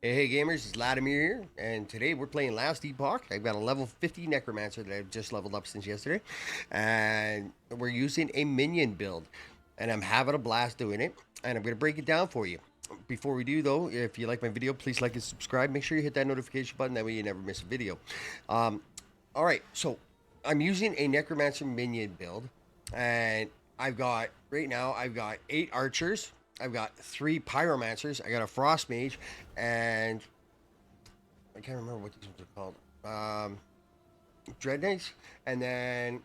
Hey gamers, it's Latimer here, and today we're playing Last Epoch. I've got a level 50 necromancer that I've just leveled up since yesterday, and we're using a minion build, and I'm having a blast doing it, and I'm going to break it down for you. Before we do though, if you like my video, please like and subscribe. Make sure you hit that notification button, that way you never miss a video. Um, Alright, so I'm using a necromancer minion build, and right now, I've got 8 archers, I've got 3 pyromancers, I got a frost mage, and I can't remember what these ones are called. Dread knights, and then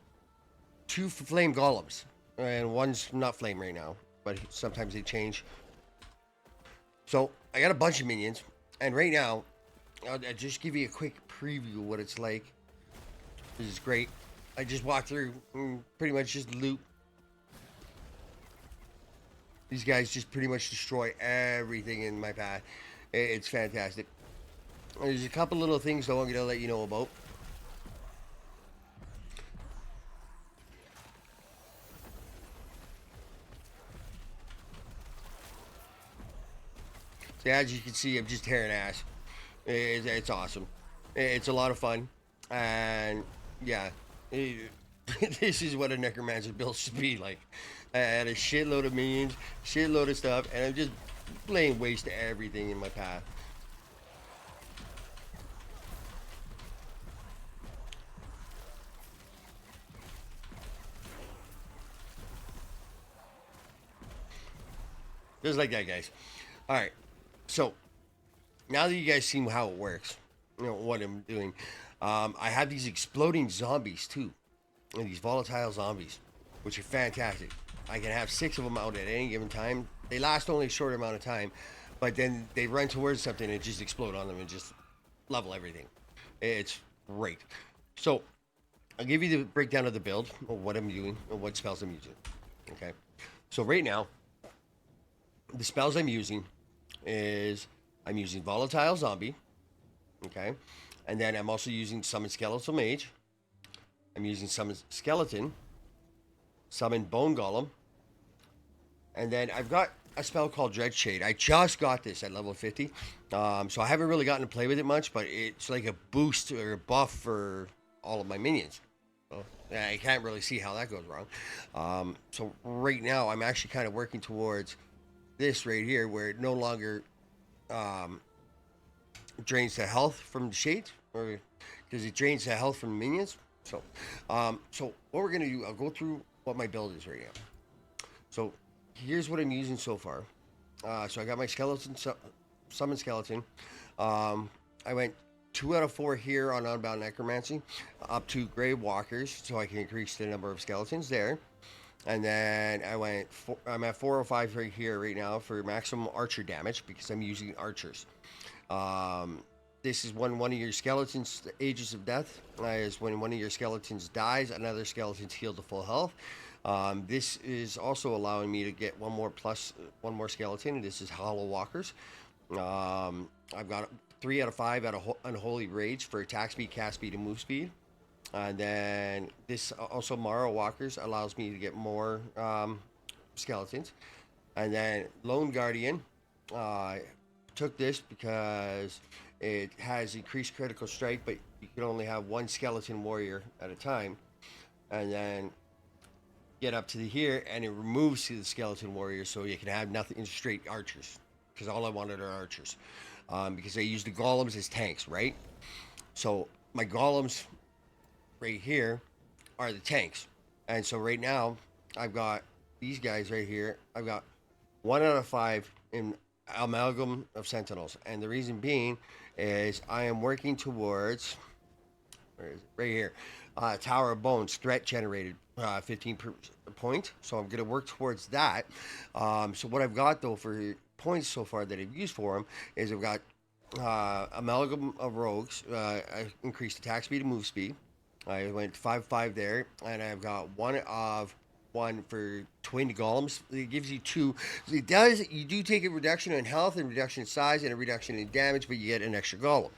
2 flame golems, and one's not flame right now, but sometimes they change. So I got a bunch of minions, and right now, I'll just give you a quick preview of what it's like. This is great. I just walked through, pretty much just loot. These guys just pretty much destroy everything in my path. It's fantastic. There's a couple little things though I'm going to let you know about. So as you can see, I'm just tearing ass. It's awesome. It's a lot of fun. And yeah, this is what a necromancer build should be like. I had a shitload of minions, shitload of stuff, and I'm just laying waste to everything in my path. Just like that, guys. All right. So now that you guys see how it works, you know what I'm doing. I have these exploding zombies too, and these volatile zombies, which are fantastic. I can have 6 of them out at any given time. They last only a short amount of time, but then they run towards something and just explode on them and just level everything. It's great. So I'll give you the breakdown of the build, of what I'm doing, and what spells I'm using. Okay. So right now, the spells I'm using is I'm using volatile zombie. Okay. And then I'm also using summon skeletal mage. I'm using summon skeleton, summon bone golem, and then I've got a spell called Dread Shade. I just got this at level 50, so I haven't really gotten to play with it much, but it's like a boost or a buff for all of my minions. So I can't really see how that goes wrong. So right now I'm actually kind of working towards this right here, where it no longer um, drains the health from the shades, or because it drains the health from minions. So what we're gonna do, I'll go through what my build is right now. So here's what I'm using so far. So I got my skeleton, summon skeleton. I went 2 out of 4 here on Unbound Necromancy, up to Grave Walkers, so I can increase the number of skeletons there. And then I'm at 405 right here right now for maximum archer damage because I'm using archers. This is when one of your skeletons ages of death. Is when one of your skeletons dies, another skeleton's healed to full health. This is also allowing me to get one more skeleton. This is Hollow Walkers. I've got 3 out of 5 out of Unholy Rage for attack speed, cast speed, and move speed. And then this also Morrow Walkers allows me to get more skeletons. And then Lone Guardian took this because it has increased critical strike, but you can only have 1 skeleton warrior at a time. And then get up to here, and it removes the skeleton warrior, so you can have nothing straight archers. Because all I wanted are archers, because I use the golems as tanks, right? So my golems right here are the tanks, and so right now I've got these guys right here. I've got 1 out of 5 in amalgam of sentinels, and the reason being is I am working towards, where is it? Right here, Tower of Bones threat generated 15 per point, so I'm going to work towards that. So what I've got though for points so far that I've used for them is I've got amalgam of rogues, I increased attack speed and move speed. I went 5/5 there, and I've got 1 for twin golems. It gives you 2. It does. You do take a reduction in health and reduction in size and a reduction in damage, but you get an extra golem.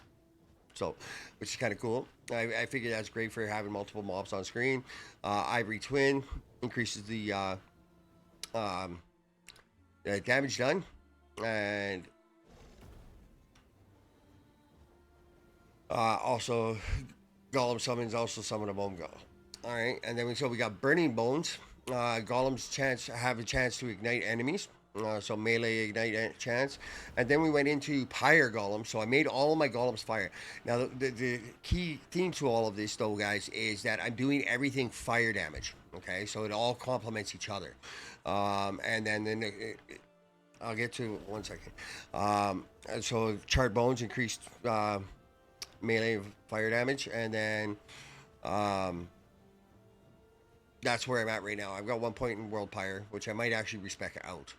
So, which is kind of cool. I figure that's great for having multiple mobs on screen. Ivory Twin increases the damage done, and Also, Golem summons also summon a bone golem. All right, and then we got Burning Bones. Golems have a chance to ignite enemies. So melee ignite chance, and then we went into pyre golem. So I made all of my golems fire. Now the key theme to all of this, though, guys, is that I'm doing everything fire damage. Okay, so it all complements each other, and then I'll get to 1 second. And so charred bones increased melee fire damage, and then um, that's where I'm at right now. I've got 1 point in World Pyre, which I might actually respec out,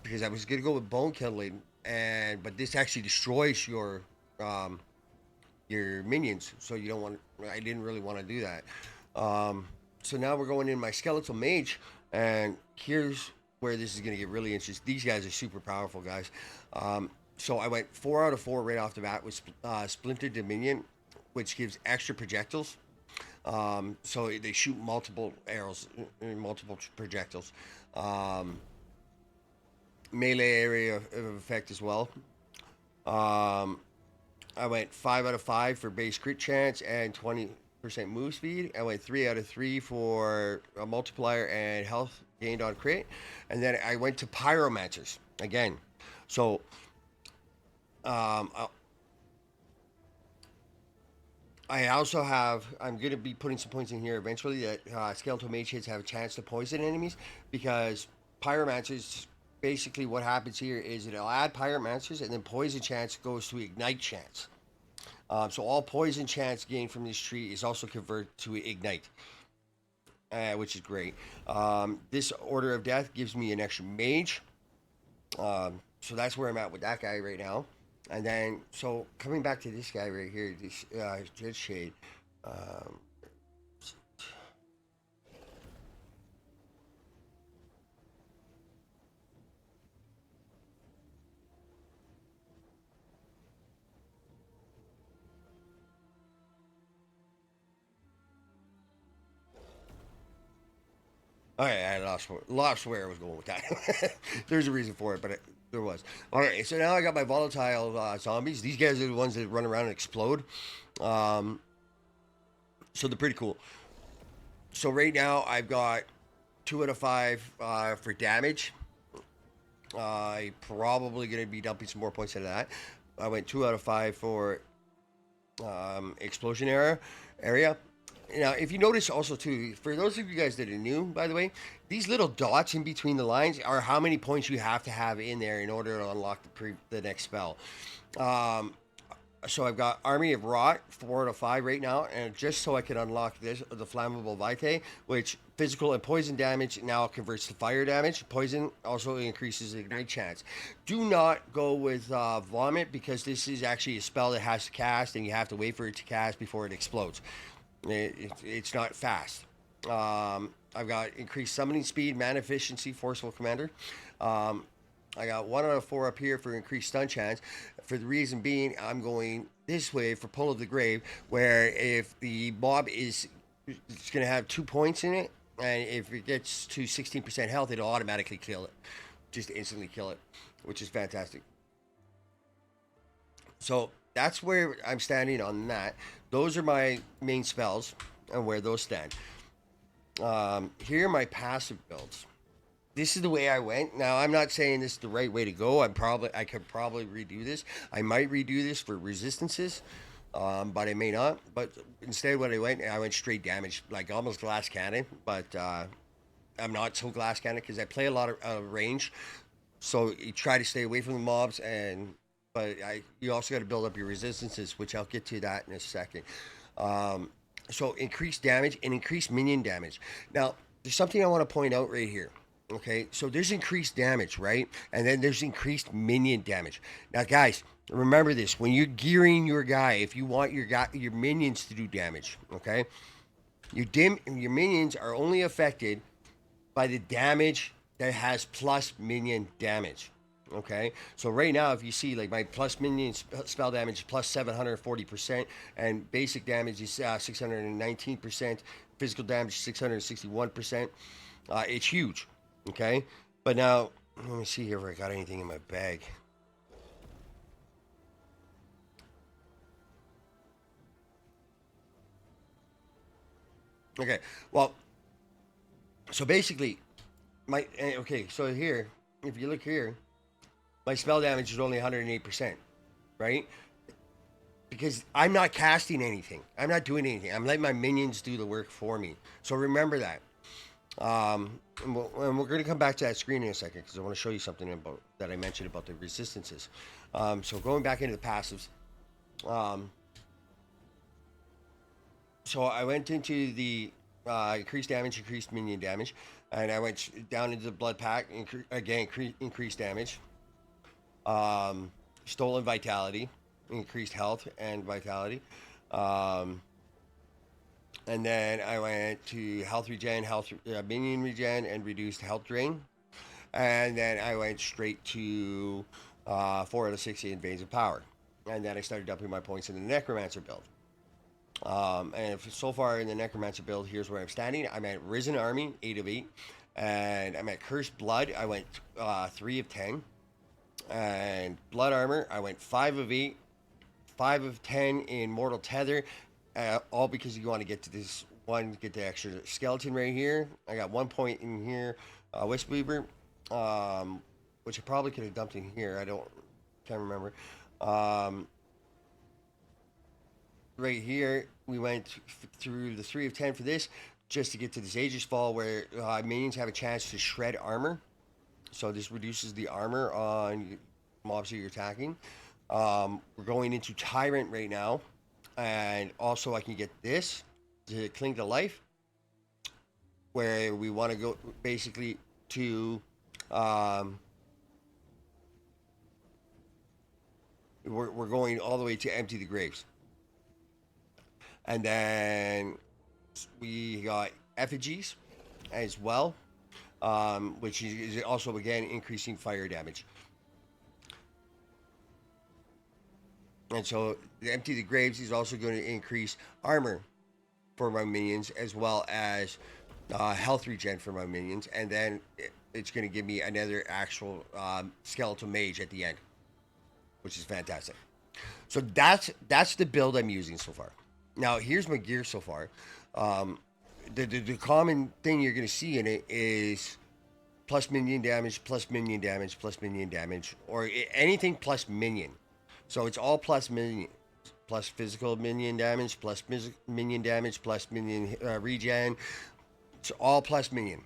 because I was gonna go with Bone Kindling, but this actually destroys um, your minions, so you don't want. I didn't really want to do that. So now we're going in my Skeletal Mage, and here's where this is gonna get really interesting. These guys are super powerful, guys. So I went 4 out of 4 right off the bat with Splintered Dominion, which gives extra projectiles. So they shoot multiple arrows, multiple projectiles. Melee area of effect as well. I went 5 out of 5 for base crit chance and 20% move speed. I went 3 out of 3 for a multiplier and health gained on crit. And then I went to pyromancers again. So um, I also have. I'm going to be putting some points in here eventually that skeletal mage hits have a chance to poison enemies, because pyromancers. Basically, what happens here is it'll add pyromancers, and then poison chance goes to ignite chance. So all poison chance gained from this tree is also converted to ignite, which is great. This order of death gives me an extra mage. So that's where I'm at with that guy right now. And then, so coming back to this guy right here, this Dread Shade. Um, okay, I lost where I was going with that. There's a reason for it, but there was. All right, so now I got my volatile zombies. These guys are the ones that run around and explode. Um, so they're pretty cool. So right now I've got 2 out of 5 for damage. I probably going to be dumping some more points into that. I went 2 out of 5 for explosion area. Now, if you notice also too, for those of you guys that are new, by the way, these little dots in between the lines are how many points you have to have in there in order to unlock the next spell. Um, so I've got Army of Rot 4 out of 5 right now, and just so I can unlock this, the Flammable Vitae, which physical and poison damage now converts to fire damage. Poison also increases ignite chance. Do not go with Vomit, because this is actually a spell that has to cast, and you have to wait for it to cast before it explodes. It's not fast. I've got increased summoning speed, mana efficiency, forceful commander. Um, I got 1 out of 4 up here for increased stun chance. For the reason being, I'm going this way for Pull of the Grave, where if the mob is, it's going to have 2 points in it, and if it gets to 16% health, it'll automatically kill it, just instantly kill it, which is fantastic. So that's where I'm standing on that. Those are my main spells and where those stand. Here are my passive builds. This is the way I went. Now, I'm not saying this is the right way to go. I could probably redo this. I might redo this for resistances, but I may not. But instead, when I went straight damage, like almost glass cannon. But I'm not so glass cannon because I play a lot of range. So you try to stay away from the mobs, you also got to build up your resistances, which I'll get to that in a second. Um, so increased damage and increased minion damage. Now, there's something I want to point out right here. Okay, so there's increased damage, right? And then there's increased minion damage. Now, guys, remember this: when you're gearing your guy, if you want your minions to do damage, okay, your minions are only affected by the damage that has plus minion damage. Okay, so right now, if you see, like, my plus minion spell damage is plus 740%, and basic damage is 619%, physical damage 661%. It's huge. Okay, but now let me see here if I got anything in my bag. Okay. Well, so basically, okay. So here, if you look here, my spell damage is only 108%, right? Because I'm not casting anything. I'm not doing anything. I'm letting my minions do the work for me. So remember that. And we're going to come back to that screen in a second because I want to show you something about that I mentioned about the resistances. So going back into the passives. So I went into the increased damage, increased minion damage, and I went down into the blood pack, increased damage. Stolen vitality, increased health and vitality. Um, and then I went to health regen, minion regen, and reduced health drain. And then I went straight to 4 out of 60 in veins of power. And then I started upping my points in the necromancer build. And so far in the necromancer build, here's where I'm standing. I'm at risen army, 8 of 8. And I'm at cursed blood. I went 3 of 10. And blood armor, I went 5 of 8, 5 of 10 in mortal tether, all because you want to get to this one, get the extra skeleton right here. I got 1 point in here, wisp weaver, which I probably could have dumped in here. Can't remember. Right here, we went through the 3 of 10 for this, just to get to this Aegis Fall where minions have a chance to shred armor. So this reduces the armor on mobs that you're attacking. We're going into Tyrant right now. And also I can get this to cling to life. Where we want to go basically to... we're going all the way to empty the graves. And then we got effigies as well. Which is also, again, increasing fire damage. And so, the Empty the Graves is also going to increase armor for my minions, as well as health regen for my minions. And then it's going to give me another actual skeletal mage at the end, which is fantastic. So, that's the build I'm using so far. Now, here's my gear so far. The common thing you're going to see in it is plus minion damage, plus minion damage, plus minion damage, or anything plus minion. So it's all plus minion, plus physical minion damage, plus minion damage, plus minion regen. It's all plus minion.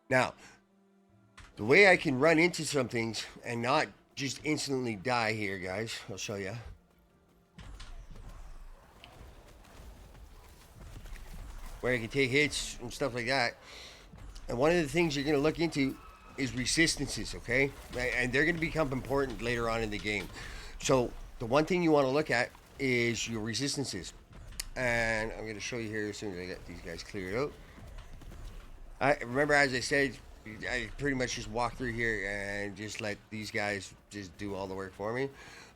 Now, the way I can run into some things and not just instantly die here, guys, I'll show you. Where I can take hits and stuff like that. And one of the things you're going to look into is resistances, okay? And they're going to become important later on in the game. So the one thing you want to look at is your resistances. And I'm going to show you here as soon as I get these guys cleared out. I remember, as I said, I pretty much just walk through here and just let these guys just do all the work for me.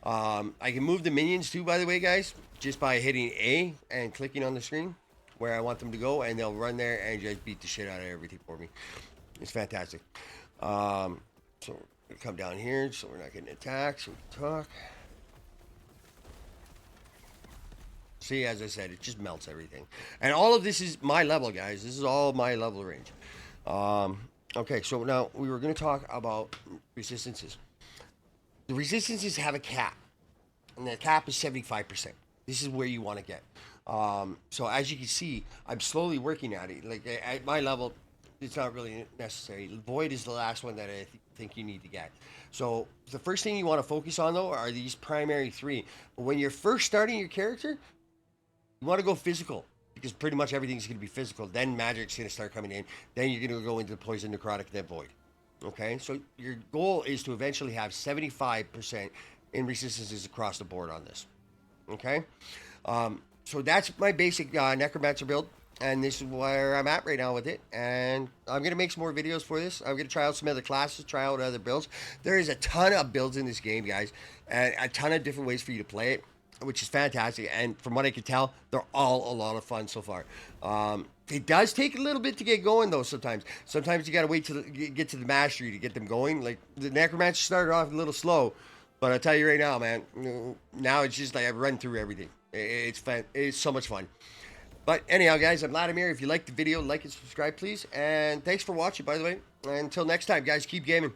I can move the minions too, by the way, guys, just by hitting A and clicking on the screen where I want them to go, and they'll run there and just beat the shit out of everything for me. It's fantastic. So we'll come down here so we're not getting attacked, so we can talk. See, as I said, it just melts everything. And all of this is my level, guys. This is all my level range. Okay, so now we were going to talk about resistances. The resistances have a cap, and the cap is 75%. This is where you want to get. So as you can see, I'm slowly working at it. Like at my level, it's not really necessary. Void is the last one that I think you need to get. So the first thing you want to focus on, though, are these primary 3. When you're first starting your character, you want to go physical, because pretty much everything's going to be physical. Then magic's going to start coming in. Then you're going to go into the poison, necrotic, then void. Okay, so your goal is to eventually have 75% in resistances across the board on this. Okay, so that's my basic necromancer build, and this is where I'm at right now with it. And I'm going to make some more videos for this. I'm going to try out some other classes, try out other builds. There is a ton of builds in this game, guys, and a ton of different ways for you to play it. which is fantastic. And from what I can tell, they're all a lot of fun so far. It does take a little bit to get going, though. Sometimes you got to wait to get to the mastery to get them going. Like the necromancer started off a little slow, but I tell you right now, man, now it's just like I've run through everything. It's fun. It's so much fun. But anyhow, guys, I'm Vladimir. If you liked the video, like and subscribe, please. And thanks for watching, by the way. Until next time, guys, keep gaming.